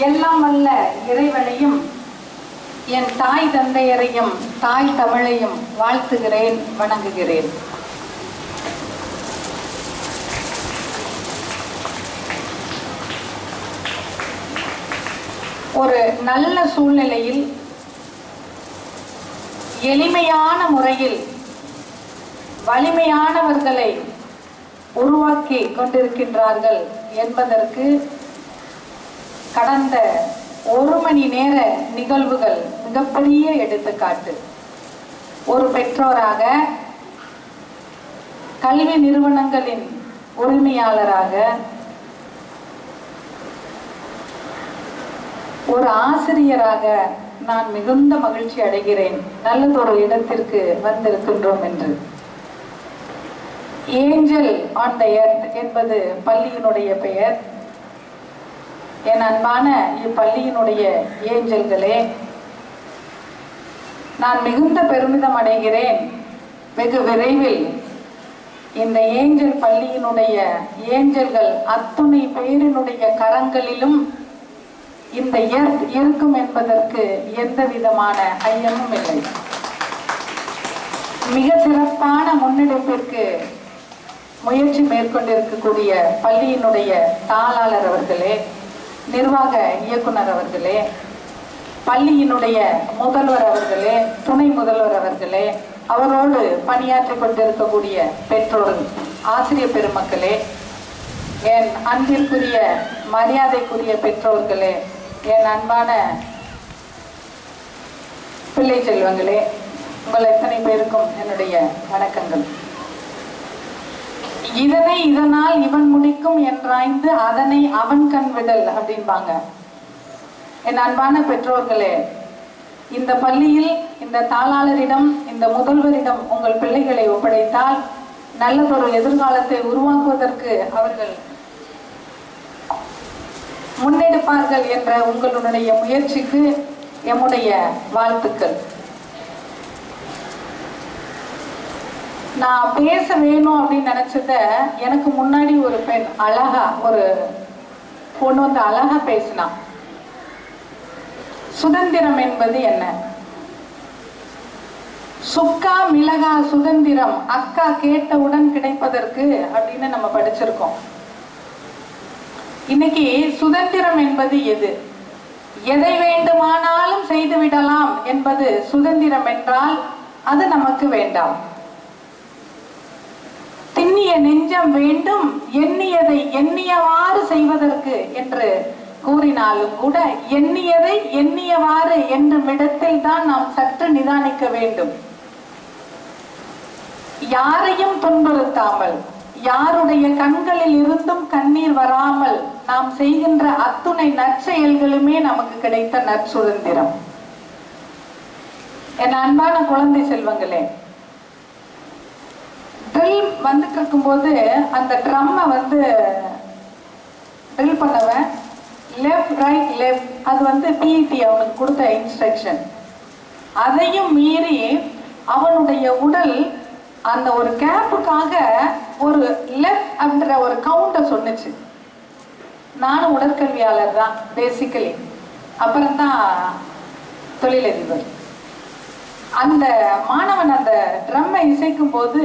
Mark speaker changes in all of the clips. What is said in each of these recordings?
Speaker 1: எல்லாம் வல்ல இறைவனையும் என் தாய் தந்தையரையும் தாய் தமிழையும் வாழ்த்துகிறேன், வணங்குகிறேன். ஒரு நல்ல சூழ்நிலையில் எளிமையான முறையில் வலிமையானவர்களை உருவாக்கி கொண்டிருக்கின்றார்கள் என்பதற்கு கடந்த 1 மணி நேர நிகழ்வுகள் மிகப்பெரிய எடுத்துக்காட்டு. ஒரு பெற்றோராக, கல்வி நிறுவனங்களின் உரிமையாளராக, ஒரு ஆசிரியராக நான் மிகுந்த மகிழ்ச்சி அடைகிறேன் நல்லதொரு இடத்திற்கு வந்திருக்கின்றோம் என்று. ஏஞ்சல் ஆன் த எர்த் என்பது பள்ளியினுடைய பெயர். என் அன்பான இப்பள்ளியினுடைய ஏஞ்சல்களே, நான் மிகுந்த பெருமிதம் அடைகிறேன். வெகு விரைவில் இந்த ஏஞ்சல் பள்ளியினுடைய ஏஞ்சல்கள் அத்துணை பேரினுடைய கரங்களிலும் இந்த எர்த் இருக்கும் என்பதற்கு எந்த விதமான ஐயமும் இல்லை. மிக சிறப்பான முன்னெடுப்பிற்கு முயற்சி மேற்கொண்டிருக்கக்கூடிய பள்ளியினுடைய தாளாளர் அவர்களே, நிர்வாக இயக்குனர் அவர்களே, பள்ளியினுடைய முதல்வர் அவர்களே, துணை முதல்வர் அவர்களே, அவரோடு பணியாற்றி கொண்டிருக்கக்கூடிய பெற்றோர், ஆசிரியர் பெருமக்களே, என் அன்பிற்குரிய மரியாதைக்குரிய பெற்றோர்களே, என் அன்பான பிள்ளை செல்வங்களே, உங்கள் எத்தனை பேருக்கும் என்னுடைய வணக்கங்கள். இதனால் இவன் முடிக்கும் என்றாய்ந்து அதனை அவன் கண் விடல் அப்படின்பாங்க. என் அன்பான பெற்றோர்களே, இந்த பள்ளியில் இந்த தாளாளரிடம், இந்த முதல்வரிடம் உங்கள் பிள்ளைகளை ஒப்படைத்தால் நல்லதொரு எதிர்காலத்தை உருவாக்குவதற்கு அவர்கள் முன்னெடுப்பார்கள் என்ற உங்களுடைய முயற்சிக்கு எம்முடைய வாழ்த்துக்கள். நான் பேச வேணும் அப்படின்னு நினைச்சத எனக்கு முன்னாடி ஒரு பெண் அழகா, ஒரு பொண்ணு வந்து அழகா பேசினா. சுதந்திரம் என்பது என்ன? சுக்கா மிளகா சுதந்திரம் அக்கா கேட்டவுடன் கிடைப்பதற்கு அப்படின்னு நம்ம படிச்சிருக்கோம். இன்னைக்கு சுதந்திரம் என்பது எது? எதை வேண்டுமானாலும் செய்து விடலாம் என்பது சுதந்திரம் என்றால் அது நமக்கு வேண்டாம். திண்ணிய நெஞ்சம் வேண்டும், எண்ணியதை எண்ணியவாறு செய்வதற்கு என்று கூறினாலும் கூட எண்ணியதை எண்ணியவாறு என்னும் இடத்தில் தான் நாம் சற்று நிதானிக்க வேண்டும். யாரையும் துன்புறுத்தாமல், யாருடைய கண்களில் இருந்தும் கண்ணீர் வராமல் நாம் செய்கின்ற அத்துணை நற்செயல்களுமே நமக்கு கிடைத்த நற்சுதந்திரம். என் அன்பான குழந்தை செல்வங்களே, ட்ரில் வந்துட்டு இருக்கும்போது அந்த ட்ரம்மை வந்து ட்ரில் பண்ணவன் லெஃப்ட் ரைட் லெஃப்ட், அது வந்து பிஇடி அவனுக்கு கொடுத்த இன்ஸ்ட்ரக்ஷன். அதையும் மீறி அவனுடைய உடல் அந்த ஒரு கேப்புக்காக ஒரு லெஃப்ட் அப்படின்ற ஒரு கவுண்டை சொன்னுச்சு. நானும் உடற்கல்வியாளர் தான் பேசிக்கலி, அப்புறம்தான் தொழிலதிபர். அந்த மாணவன் அந்த ட்ரம்மை இசைக்கும் போது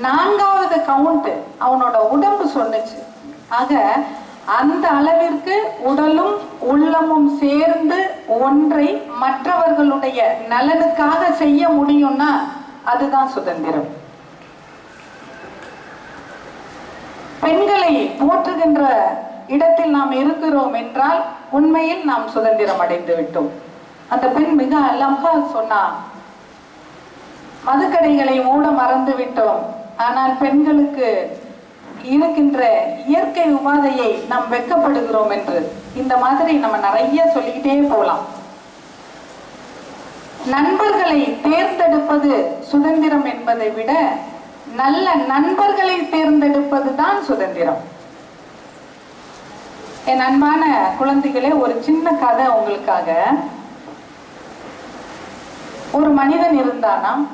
Speaker 1: 4வது கவுண்ட் அவனோட உடம்பு சொன்னுச்சு. ஆக அந்த அளவிற்கு உடலும் உள்ளமும் சேர்ந்து ஒன்றை மற்றவர்களுடைய நலனுக்காக செய்ய முடியும்னா அதுதான் சுதந்திரம். பெண்களை போற்றுகின்ற இடத்தில் நாம் இருக்கிறோம் என்றால் உண்மையில் நாம் சுதந்திரம் அடைந்து விட்டோம். அந்த பெண் மிக அழகா சொன்னா, மதுக்கடைகளை மூட மறந்து விட்டோம், ஆனால் பெண்களுக்கு இருக்கின்ற இயற்கை உபாதையை நாம் வெட்கப்படுகிறோம் என்று. இந்த மாதிரி நம்ம நிறைய சொல்லிக்கிட்டே போலாம். நண்பர்களை தேர்ந்தெடுப்பது சுதந்திரம் என்பதை விட நல்ல நண்பர்களை தேர்ந்தெடுப்பது தான் சுதந்திரம். என் அன்பான குழந்தைகளே, ஒரு சின்ன கதை உங்களுக்காக. ஒரு மனிதன் இருந்தானாம்.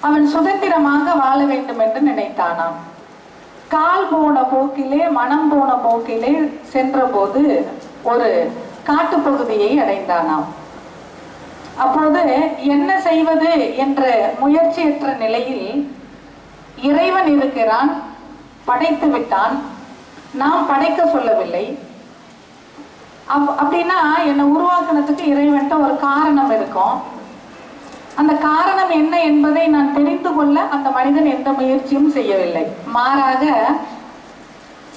Speaker 1: அவன் சுதந்திரமாக வாழ வேண்டும் என்று நினைத்தானாம். கால் போன போக்கிலே மனம் போன போக்கிலே சென்ற போது ஒரு காட்டுப்பகுதியை அடைந்தானாம். அப்போது என்ன செய்வது என்ற முயற்சியற்ற நிலையில் இறைவன் இருக்கிறான், படைத்து விட்டான், நாம் படைக்க சொல்லவில்லை. அப்படின்னா என்னை உருவாக்குனதுக்கு இறைவன்ட்ட ஒரு காரணம் இருக்கும். அந்த காரணம் என்ன என்பதை நான் தெரிந்து கொள்ள அந்த மனிதன் எந்த முயற்சியும் செய்யவில்லை. மாறாக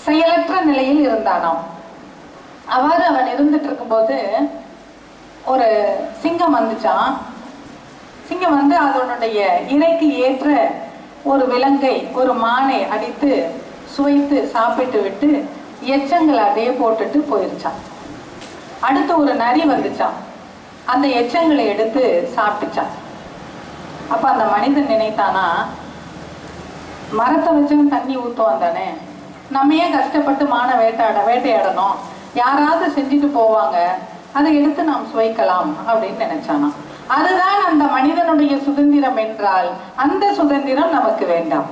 Speaker 1: செயலற்ற நிலையில் இருந்தானாம். அவ்வாறு அவன் இருந்துட்டு இருக்கும்போது ஒரு சிங்கம் வந்துச்சான். சிங்கம் வந்து அதனுடைய இறைக்கு ஏற்ற ஒரு விலங்கை, ஒரு மானை அடித்து சுவைத்து சாப்பிட்டு விட்டு எச்சங்களை அதே போட்டுட்டு போயிருச்சான். அடுத்து ஒரு நரி வந்துச்சான், அந்த எச்சங்களை எடுத்து சாப்பிட்டுச்சான். அப்ப அந்த மனிதன் நினைத்தானா, மரத்தை வச்சவன் தண்ணி ஊத்துவான் தானே, நம்ம ஏன் கஷ்டப்பட்டு மான வேட்டையாடணும், யாராவது செஞ்சுட்டு போவாங்க, அதை எடுத்து நாம் சுவைக்கலாம் அப்படின்னு நினைச்சானா. அதுதான் அந்த மனிதனுடைய சுதந்திரம் என்றால் அந்த சுதந்திரம் நமக்கு வேண்டாம்.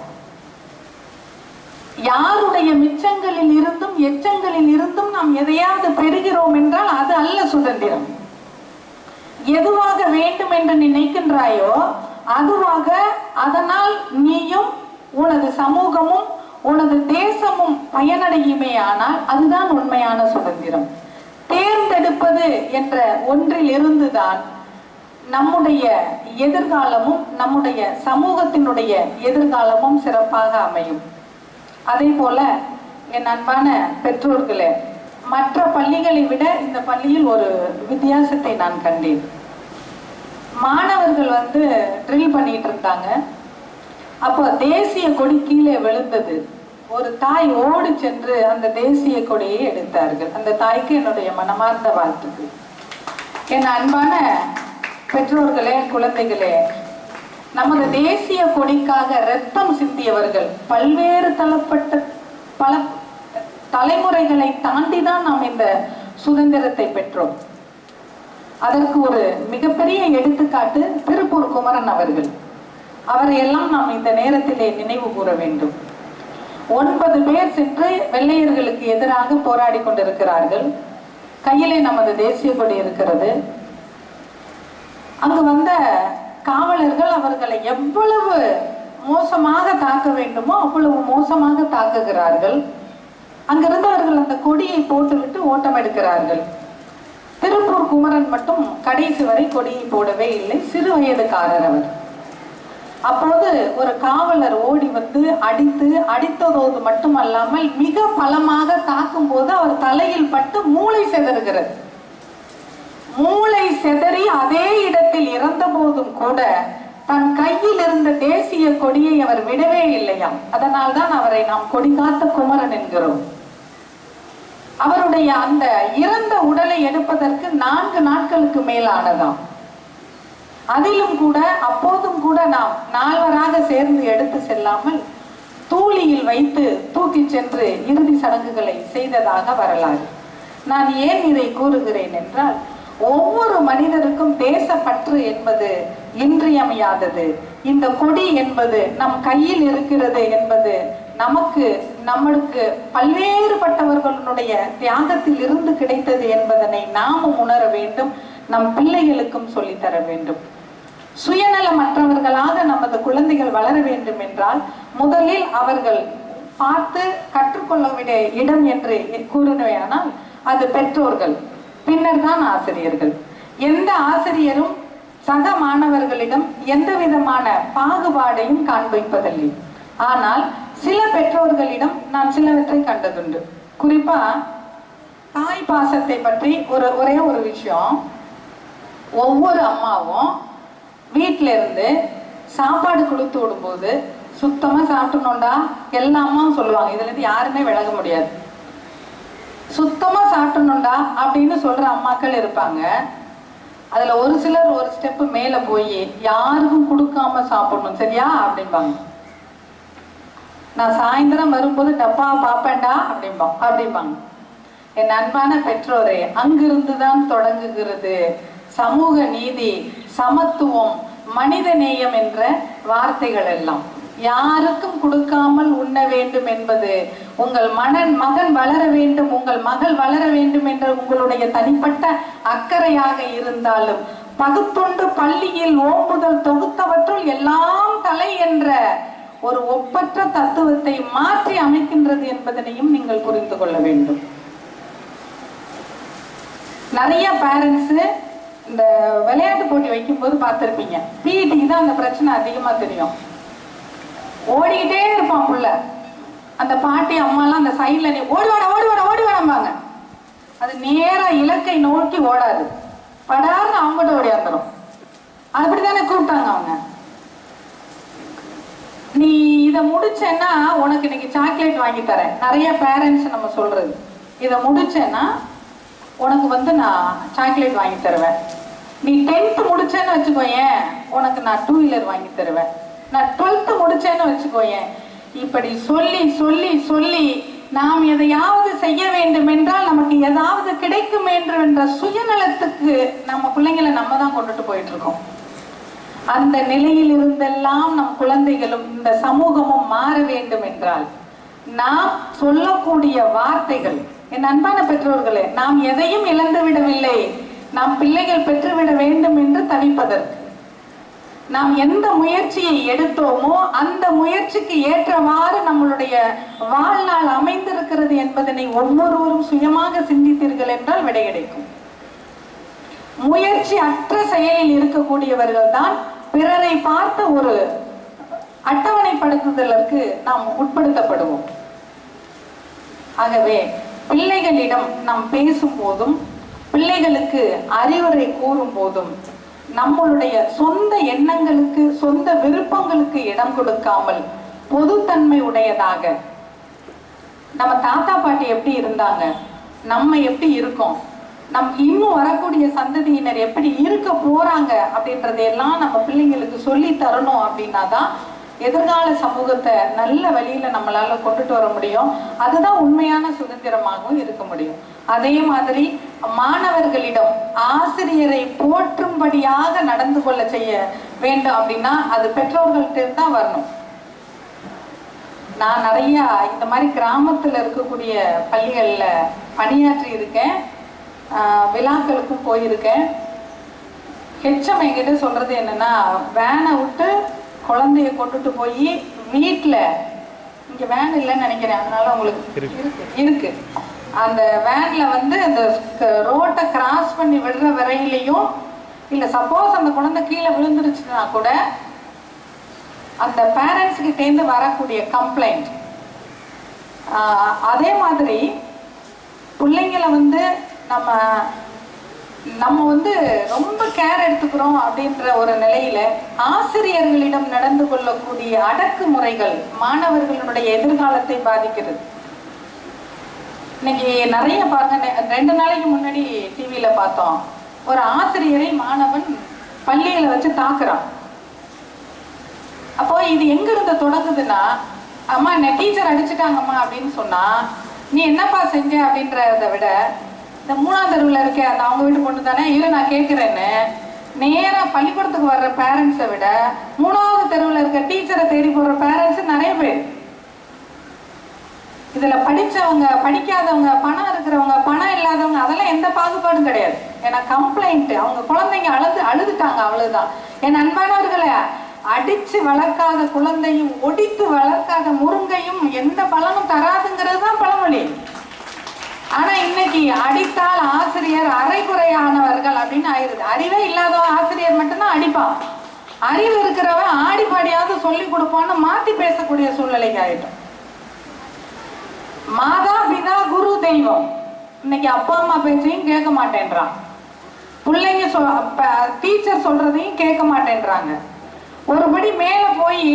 Speaker 1: யாருடைய மிச்சங்களில் இருந்தும் எச்சங்களில் இருந்தும் நாம் எதையாவது பெறுகிறோம் என்றால் அது அல்ல சுதந்திரம். எதுவாக வேண்டும் என்று நினைக்கின்றாயோ அதுவாக அதனால் நீயும் உனது சமூகமும் உனது தேசமும் பயனடையுமே. ஆனால் அதுதான் உண்மையான சுதந்திரம். தேர்ந்தெடுப்பது என்ற ஒன்றில் இருந்துதான் நம்முடைய எதிர்காலமும் நம்முடைய சமூகத்தினுடைய எதிர்காலமும் சிறப்பாக அமையும். அதே போல என் அன்பான பெற்றோர்களே, மற்ற பள்ளிகளை விட இந்த பள்ளியில் ஒரு வித்தியாசத்தை நான் கண்டேன். மாணவர்கள் வந்து ட்ரில் பண்ணிட்டு இருந்தாங்க. அப்போ தேசிய கொடி கீழே விழுந்தது. ஒரு தாய் ஓடி சென்று அந்த தேசிய கொடியை எடுத்தார்கள். அந்த தாய்க்கு என்னுடைய மனமார்ந்த வாழ்த்துக்கள். என் அன்பான பெற்றோர்களே, குழந்தைகளே, நமது தேசிய கொடிக்காக இரத்தம் சிந்தியவர்கள் பல்வேறு பல தலைமுறைகளை தாண்டிதான் நாம் இந்த சுதந்திரத்தை பெற்றோம். அதற்கு ஒரு மிகப்பெரிய எடுத்துக்காட்டு திருப்பூர் குமரன் அவர்கள். அவரையெல்லாம் நாம் இந்த நேரத்திலே நினைவு கூற வேண்டும். 9 பேர் சென்று வெள்ளையர்களுக்கு எதிராக போராடி கொண்டிருக்கிறார்கள். கையிலே நமது தேசிய கொடி இருக்கிறது. அங்கு வந்த காவலர்கள் அவர்களை எவ்வளவு மோசமாக தாக்க வேண்டுமோ அவ்வளவு மோசமாக தாக்குகிறார்கள். அங்கிருந்தவர்கள் அந்த கொடியை போட்டுவிட்டு ஓட்டம் எடுக்கிறார்கள். திருப்பூர் குமரன் மட்டும் கடைசி வரை கொடியை போடவே இல்லை. சிறு வயதுக்காரர் அவர். அப்போது ஒரு காவலர் ஓடி வந்து அடித்ததோடு மட்டுமல்லாமல் மிக பலமாக தாக்கும் போது அவர் தலையில் பட்டு மூளை சிதறுகிறது. மூளை சிதறி அதே இடத்தில் இறந்த போதும் கூட தன் கையில் இருந்த தேசிய கொடியை அவர் விடவே இல்லையாம். அதனால்தான் அவரை நாம் கொடிகாத்த குமரன் என்கிறோம். அவருடைய அந்த இறந்த உடலை எடுப்பதற்கு 4 நாட்களுக்கு மேலானதாம். அதிலும் கூட அப்போதும் கூட நாம் 4வராக சேர்ந்து எடுத்து செல்லாமல் தூளியில் வைத்து தூக்கி சென்று இறுதி சடங்குகளை செய்ததாக வரலாறு. நான் ஏன் இதை கூறுகிறேன் என்றால், ஒவ்வொரு மனிதருக்கும் தேசப்பற்று என்பது இன்றியமையாதது. இந்த கொடி என்பது நம் கையில் இருக்கிறது என்பது நம்மளுக்கு பல்வேறுபட்டவர்களுடைய தியாகத்தில் இருந்து கிடைத்தது என்பதனை நாமும் உணர வேண்டும். நம் பிள்ளைகளுக்கும் சொல்லித்தர வேண்டும். சுயநலமற்றவர்களாக நமது குழந்தைகள் வளர வேண்டும் என்றால் முதலில் அவர்கள் பார்த்து கற்றுக்கொள்ள வேண்டிய இடம் என்று கூறினவையானால் அது பெற்றோர்கள், பின்னர் தான் ஆசிரியர்கள். எந்த ஆசிரியரும் சக மாணவர்களிடம் எந்த விதமான பாகுபாடையும் காண்பிப்பதில்லை. ஆனால் சில பெற்றோர்களிடம் நான் சிலவற்றை கண்டதுண்டு. குறிப்பா தாய் பாசத்தை பற்றி ஒரே ஒரு விஷயம். ஒவ்வொரு அம்மாவும் வீட்டில இருந்து சாப்பாடு கொடுத்து விடும்போது சுத்தமா சாப்பிடணும்டா எல்லா அம்மாவும் சொல்லுவாங்க. இதுல இருந்து யாருமே விலக முடியாது. சுத்தமா சாப்பிடணும்டா அப்படின்னு சொல்ற அம்மாக்கள் இருப்பாங்க. அதுல ஒரு சிலர் ஒரு ஸ்டெப் மேல போய் யாருக்கும் கொடுக்காம சாப்பிடணும் சரியா அப்படிம்பாங்க. நான் சாயந்தரம் வரும்போது டப்பா பாப்பேன்டா அப்படிம்பாங்க. என் அன்பான பெற்றோரே, அங்கிருந்துதான் தொடங்குகிறது சமூக நீதி, சமத்துவம், மனித நேயம் என்ற வார்த்தைகள் எல்லாம். யாருக்கும் கொடுக்காமல் உண்ண வேண்டும் என்பது உங்கள் மகன் வளர வேண்டும், உங்கள் மகள் வளர வேண்டும் என்ற உங்களுடைய தனிப்பட்ட அக்கறையாக இருந்தாலும், பகுத்தொண்டு பள்ளியில் ஓம்புதல் தொகுத்தவற்றுள் எல்லாம் தலை என்ற ஒரு ஒப்பற்ற தத்துவத்தை மாற்றி அமைக்கின்றது என்பதனையும் நீங்கள் புரிந்து கொள்ள வேண்டும். நிறைய பேரண்ட்ஸ் இந்த விளையாட்டு போட்டி வைக்கும் போது பார்த்திருப்பீங்க, பிடிக்கு தான் அந்த பிரச்சனை அதிகமா தெரியும். ஓடிக்கிட்டே இருப்பான் புள்ள. அந்த பாட்டி அம்மாலாம் அந்த சைட்ல ஓடிவாடா ஓடிவாடா ஓடிவாடாம்பாங்க. அது நேரா இலக்கை நோக்கி ஓடாது, படார்னு அவங்ககிட்ட ஓடியாந்துடும். அப்படித்தானே கூப்பிட்டாங்க அவங்க. நீ இதை முடிச்சேன்னா உனக்கு இன்னைக்கு சாக்லேட் வாங்கி தரேன். நிறைய பேரண்ட்ஸ் நம்ம சொல்றது, இதை முடிச்சேன்னா உனக்கு நான் சாக்லேட் வாங்கி தருவேன். நீ 10th முடிச்சேன்னு வச்சுக்கோயேன், உனக்கு நான் 2 வீலர் வாங்கி தருவேன். நான் 12th முடிச்சேன்னு வச்சுக்கோயேன். இப்படி சொல்லி சொல்லி சொல்லி நாம் எதையாவது செய்ய வேண்டும் என்றால் நமக்கு ஏதாவது கிடைக்கும் என்ற சுயநலத்துக்கு நம்ம பிள்ளைங்களை நம்ம தான் கொண்டுட்டு போயிட்டு இருக்கோம். அந்த நிலையில் இருந்தெல்லாம் நம் குழந்தைகளும் இந்த சமூகமும் மாற வேண்டும் என்றால் நாம் சொல்லக்கூடிய வார்த்தைகள், என் அன்பான பெற்றோர்களே, நாம் எதையும் இழந்து விடவில்லை. நாம் பிள்ளைகள் பெற்றுவிட வேண்டும் என்று தவிப்பதற்கு நாம் எந்த முயற்சியை எடுத்தோமோ அந்த முயற்சிக்கு ஏற்றவாறு நம்மளுடைய வாழ்நாள் அமைந்திருக்கிறது என்பதனை ஒவ்வொருவரும் சுயமாக சிந்தித்தீர்கள் என்றால் விடை கிடைக்கும். முயற்சி அற்ற செயலில் இருக்கக்கூடியவர்கள் தான் பிறரை பார்த்த ஒரு அட்டவணைப்படுத்துதலுக்கு நாம் உட்படுத்தப்படுவோம். ஆகவே பிள்ளைகளிடம் நாம் பேசும் போதும், பிள்ளைகளுக்கு அறிவுரை கூறும் போதும், நம்மளுடைய சொந்த எண்ணங்களுக்கு, சொந்த விருப்பங்களுக்கு இடம் கொடுக்காமல் பொதுத்தன்மை உடையதாக, நம்ம தாத்தா பாட்டி எப்படி இருந்தாங்க, நம்ம எப்படி இருக்கோம், நம் இன்னும் வரக்கூடிய சந்ததியினர் எப்படி இருக்க போறாங்க அப்படின்றதையெல்லாம் நம்ம பிள்ளைங்களுக்கு சொல்லி தரணும். அப்படின்னா தான் எதிர்கால சமூகத்தை நல்ல வழியில நம்மளால கொண்டுட்டு வர முடியும். அதுதான் உண்மையான சுதந்திரமாகவும் இருக்க முடியும். அதே மாதிரி மாணவர்களிடம் ஆசிரியரை போற்றும்படியாக நடந்து கொள்ள செய்ய வேண்டும் அப்படின்னா அது பெற்றோர்கள்ட்ட தான் வரணும். நான் நிறைய இந்த மாதிரி கிராமத்துல இருக்கக்கூடிய பள்ளிகள்ல பணியாற்றி இருக்கேன், விழாக்களுக்கும் போயிருக்கேன். ஹெச்எம் என்கிட்ட சொல்றது என்னன்னா, வேனை விட்டு குழந்தைய கொண்டுட்டு போய் வீட்டுல, இங்க வேன் இல்லைன்னு நினைக்கிறேன், அதனால உங்களுக்கு இருக்கு, அந்த வேன்ல அந்த ரோட்டை கிராஸ் பண்ணி விடுற வரையிலையும், இல்ல சப்போஸ் அந்த குழந்தை கீழே விழுந்துருச்சுன்னா கூட அந்த பேரண்ட்ஸ் கிட்டேருந்து வரக்கூடிய கம்ப்ளைண்ட். அதே மாதிரி பிள்ளைங்களை நம்ம ரொம்ப கேர் எடுத்துக்கிறோம் அப்படின்ற ஒரு நிலையில ஆசிரியர்களிடம் நடந்து கொள்ளக்கூடிய அடக்குமுறைகள் மாணவர்களுடைய எதிர்காலத்தை பாதிக்கிறது. இன்னைக்கு நிறைய பாருங்க, 2 நாளைக்கு முன்னாடி டிவியில பார்த்தோம், ஒரு ஆசிரியரை மாணவன் பள்ளியில வச்சு தாக்குறான். அப்போ இது எங்க இருந்து தொடங்குதுன்னா, அம்மா என்ன டீச்சர் அடிச்சுட்டாங்கம்மா அப்படின்னு சொன்னா, நீ என்னப்பா செஞ்ச அப்படின்றத விட, இந்த 3ஆம் தெருவில் இருக்க அந்த அவங்க வீட்டு பொண்ணு தானே, இரு நான் கேட்குறேன்னு நேராக பள்ளிக்கூடத்துக்கு வர்ற பேரண்ட்ஸை விட 3ஆவது தெருவில் இருக்க டீச்சரை தேடி போடுற பேரண்ட்ஸ் நிறைய பேர். இதுல படிச்சவங்க, படிக்காதவங்க, பணம் இருக்கிறவங்க, பணம் இல்லாதவங்க, அதெல்லாம் எந்த பாகுபாடும் கிடையாது. ஏன்னா கம்ப்ளைண்ட், அவங்க குழந்தைங்க அழுதுட்டாங்க, அவ்வளவுதான். என் அன்பானவர்களை, அடிச்சு வளர்க்காத குழந்தையும் ஒடித்து வளர்க்காத முருங்கையும் எந்த பலனும் தராதுங்கிறது தான் பழமொழி. ஆனா இன்னைக்கு அடித்தால் ஆசிரியர் அரைகுறையானவர்கள் அப்படின்னு ஆயிருது. அறிவே இல்லாதவன் ஆசிரியர் மட்டும்தான் அடிப்பான், அறிவு இருக்கிறவன் ஆடி பாடியாவது சொல்லி கொடுப்பான்னு மாத்தி பேசக்கூடிய சூழ்நிலைக்கு ஆயிட்டோம். மாதா பிதா குரு தெய்வம், இன்னைக்கு அப்பா அம்மா பேச்சையும் கேட்க மாட்டேன்றான், பிள்ளைங்க டீச்சர் சொல்றதையும் கேட்க மாட்டேன்றாங்க. ஒருபடி மேல போய்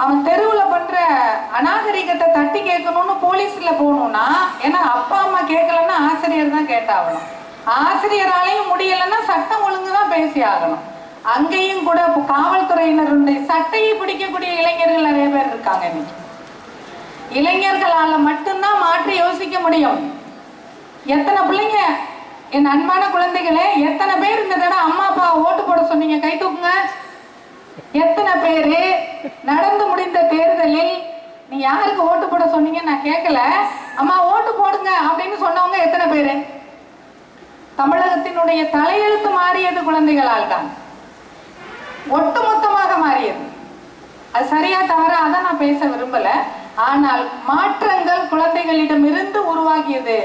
Speaker 1: அவன் தெருவில் பண்ற அநாகரிகத்தை தட்டி கேட்கணும்னு போலீஸ்ல போகணும்னா, ஏன்னா அப்பா அம்மா கேட்கலன்னா ஆசிரியர் தான் கேட்டாகணும், ஆசிரியராலையும் முடியலைன்னா சட்டம் ஒழுங்குதான் பேசி ஆகணும். அங்கேயும் கூட காவல்துறையினருடைய சட்டையை பிடிக்கக்கூடிய இளைஞர்கள் நிறைய பேர் இருக்காங்க. இன்னைக்கு இளைஞர்களால மட்டும்தான் மாற்றி யோசிக்க முடியும். எத்தனை பிள்ளைங்க, என் அன்பான குழந்தைகளே, எத்தனை பேர் இந்த தடவை அம்மா அப்பா ஓட்டு போட சொன்னீங்க? கை தூக்குங்க. எத்தனை பேரு நடந்து முடிந்த தேர்தலில் நீ யாருக்கு ஓட்டு போட சொன்னீங்க நான் கேட்கல, அம்மா ஓட்டு போடுங்க அப்படின்னு சொன்னவங்க எத்தனை பேரு? தமிழகத்தினுடைய தலையெழுத்து மாறியது குழந்தைகளால் தான், ஒட்டுமொத்தமாக மாறியது. அது சரியா தவறா அதை நான் பேச விரும்பல. ஆனால் மாற்றங்கள் குழந்தைகளிடமிருந்து உருவாகியது,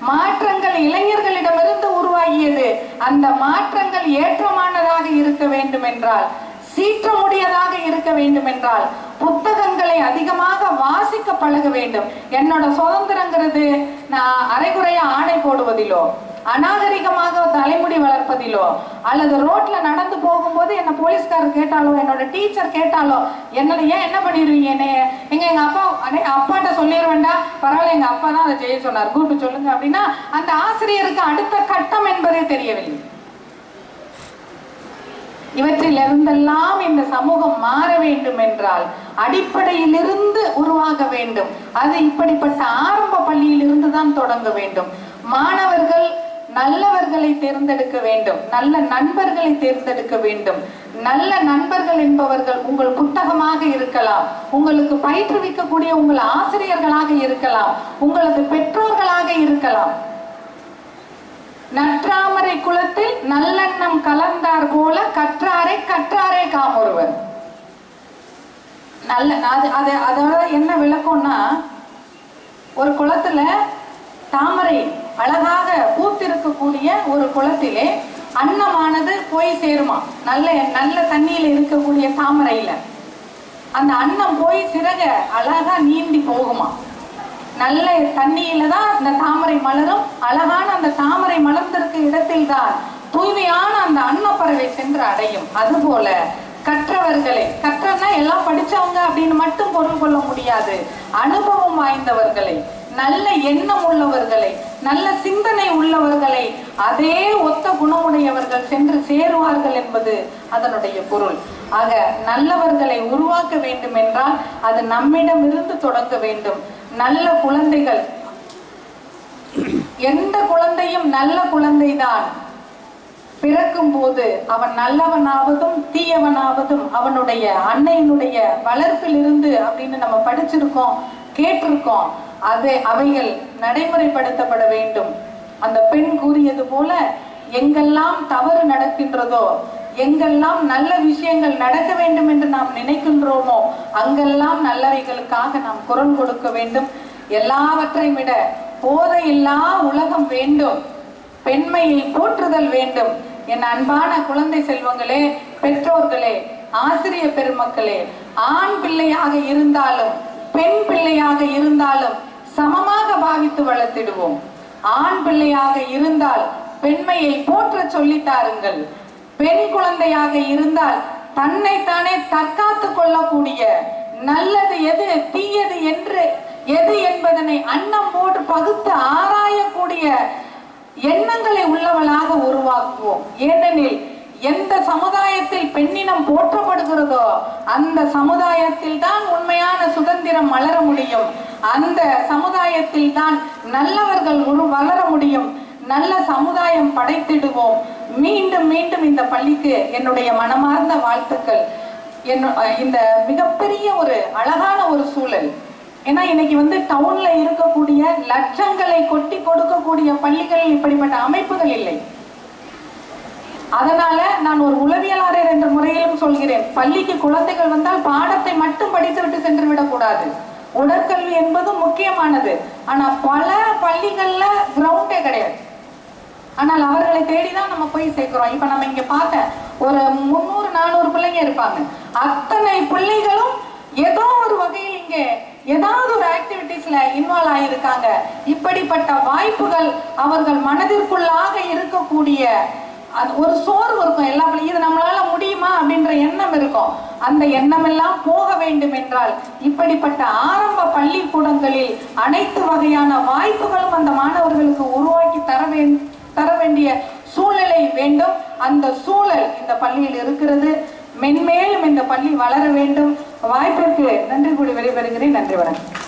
Speaker 1: மாற்றங்கள் இளைஞர்களிடமிருந்து உருவாகியது. அந்த மாற்றங்கள் ஏற்றமானதாக இருக்க வேண்டும் என்றால், சீற்றமுடையதாக இருக்க வேண்டும் என்றால் புத்தகங்களை அதிகமாக வாசிக்க பழக வேண்டும். என்னோட சுதந்திரங்கிறது நான் அரைகுறையா ஆணை போடுவதிலோ, அநாகரிகமாக தலைமுடி வளர்ப்பதிலோ, அல்லது ரோட்ல நடந்து போகும்போது என்ன போலீஸ்காரர் கேட்டாலோ, என்னோட டீச்சர் கேட்டாலோ, என்னோட ஏன் என்ன பண்ணிடுவீங்க, எங்க அப்பாட்ட சொல்லிடுவேண்டா, பரவாயில்ல எங்க அப்பா தான் அதை செய்ய சொன்னார், கூப்பிட்டு சொல்லுங்க அப்படின்னா அந்த ஆசிரியருக்கு அடுத்த கட்டம் என்பதே தெரியவில்லை. இவற்றிலிருந்தெல்லாம் இந்த சமூகம் மாற வேண்டும் என்றால் அடிப்படையிலிருந்து உருவாக வேண்டும். அது இப்படிப்பட்ட ஆரம்ப பள்ளியிலிருந்து தான் தொடங்க வேண்டும். மாணவர்கள் நல்லவர்களை தேர்ந்தெடுக்க வேண்டும், நல்ல நண்பர்களை தேர்ந்தெடுக்க வேண்டும். நல்ல நண்பர்கள் என்பவர்கள் உங்கள் புத்தகமாக இருக்கலாம், உங்களுக்கு பயிற்றுவிக்கக்கூடிய உங்கள் ஆசிரியர்களாக இருக்கலாம், உங்களது பெற்றோர்களாக இருக்கலாம். நற்றாமரை குளத்தில் நல்லெண்ணம் கலந்தார் போல கற்றாரை கற்றாரே காமொருவர். அதோட என்ன விளக்கம்னா, ஒரு குளத்துல தாமரை அழகாக பூத்திருக்கக்கூடிய ஒரு குளத்திலே அன்னமானது போய் சேருமா, நல்ல நல்ல தண்ணியில இருக்கக்கூடிய தாமரையில அந்த அன்னம் போய் சிறக அழகா நீந்தி போகுமா. நல்ல தண்ணியில தான் அந்த தாமரை மலரும். அழகான அந்த தாமரை மலர்ந்திருக்க இடத்தில் தான் தூய்மையான அந்த அன்னப்பறவை சென்று அடையும். அதுபோல கற்றவர்களை, கற்றனா எல்லாம் படிச்சவங்க அப்படின்னு மட்டும் பொருள் கொள்ள முடியாது, அனுபவம் வாய்ந்தவர்களை, நல்ல எண்ணம் உள்ளவர்களை, நல்ல சிந்தனை உள்ளவர்களை, அதே ஒத்த குணமுடையவர்கள் சென்று சேருவார்கள் என்பது அதனுடைய பொருள். ஆக நல்லவர்களை உருவாக்க வேண்டும் என்றால் அது நம்மிடமிருந்து தொடங்க வேண்டும். நல்ல குழந்தைகள், எந்த குழந்தையும் நல்ல குழந்தைதான். பிறக்கும் போது அவன் நல்லவனாவதும் தீயவனாவதும் அவனுடைய அன்னையினுடைய வளர்ப்பிலிருந்து அப்படின்னு நம்ம படிச்சிருக்கோம், கேட்டிருக்கோம். அவைகள் நடைமுறைப்படுத்தப்பட வேண்டும். அந்த பெண் கூறியது போல, எங்கெல்லாம் தவறு நடக்கின்றதோ, எங்கெல்லாம் நல்ல விஷயங்கள் நடக்க வேண்டும் என்று நாம் நினைக்கின்றோமோ அங்கெல்லாம் நல்லவைகளுக்காக நாம் குரல் கொடுக்க வேண்டும். எல்லாவற்றையும் விட போதையில்லா உலகம் வேண்டும், பெண்மையை போற்றுதல் வேண்டும். என் அன்பான குழந்தை செல்வங்களே, பெற்றோர்களே, ஆசிரியர் பெருமக்களே, ஆண் பிள்ளையாக இருந்தாலும் பெண் பிள்ளையாக இருந்தாலும் சமமாக பாவித்து வளர்த்திடுவோம். ஆண் பிள்ளையாக இருந்தால் பெண்மையை போற்ற சொல்லித்தாருங்கள். பெண் குழந்தையாக இருந்தால் தன்னைத்தானே தற்காத்து கொள்ளக்கூடிய, நல்லது எது தீயது என்று எது என்பதனை அன்னம் போட்டு பகுத்து ஆராயக்கூடிய எண்ணங்களை உள்ளவளாக உருவாக்குவோம். ஏனெனில் எந்த சமுதாயத்தில் பெண்ணினம் போற்றப்படுகிறதோ அந்த சமுதாயத்தில் தான் உண்மையான சுதந்திரம் மலர முடியும். அந்த சமுதாயத்தில் தான் நல்லவர்கள் வளர முடியும். நல்ல சமுதாயம் படைத்திடுவோம். மீண்டும் மீண்டும் இந்த பள்ளிக்கு என்னுடைய மனமார்ந்த வாழ்த்துக்கள். இந்த மிகப்பெரிய ஒரு அழகான ஒரு சூழல். ஏன்னா இன்னைக்கு டவுன்ல இருக்கக்கூடிய லட்சங்களை கொட்டி கொடுக்கக்கூடிய பள்ளிகளில் இப்படிப்பட்ட அமைப்புகள் இல்லை. அதனால நான் ஒரு உளவியலாளர் என்ற முறையிலும் சொல்கிறேன், பள்ளிக்கு குழந்தைகள் வந்தால் பாடத்தை மட்டும் படித்துவிட்டு சென்று விடக்கூடாது. உடற்கல்வி என்பது முக்கியமானது. ஆனா பல பள்ளிகள்ல கிரவுண்டே கிடையாது. ஆனால் அவர்களை தேடிதான் நம்ம போய் சேர்க்கிறோம். இப்ப நம்ம இங்க பார்த்த ஒரு 300-400 பிள்ளைங்க இருப்பாங்க. அத்தனை பிள்ளைகளும் ஏதோ ஒரு வகையில் இங்க ஏதாவது ஒரு ஆக்டிவிட்டிஸ்ல இன்வால்வ் ஆகியிருக்காங்க. இப்படிப்பட்ட வாய்ப்புகள் அவர்கள் மனதிற்குள்ளாக இருக்கக்கூடிய ஒரு சோர்வு இருக்கும். எல்லா இது நம்மளால முடியுமா அப்படின்ற எண்ணம் இருக்கும். அந்த எண்ணம் எல்லாம் போக வேண்டும் என்றால் இப்படிப்பட்ட ஆரம்ப பள்ளிக்கூடங்களில் அனைத்து வகையான வாய்ப்புகளும் அந்த மாணவர்களுக்கு உருவாக்கி தர வேண்டிய சூழ்நிலை வேண்டும். அந்த சூழல் இந்த பள்ளியில் இருக்கிறது. மென்மேலும் இந்த பள்ளி வளர வேண்டும். வாய்ப்பிற்கு நன்றி கூறி விடைபெறுகிறேன். நன்றி, வணக்கம்.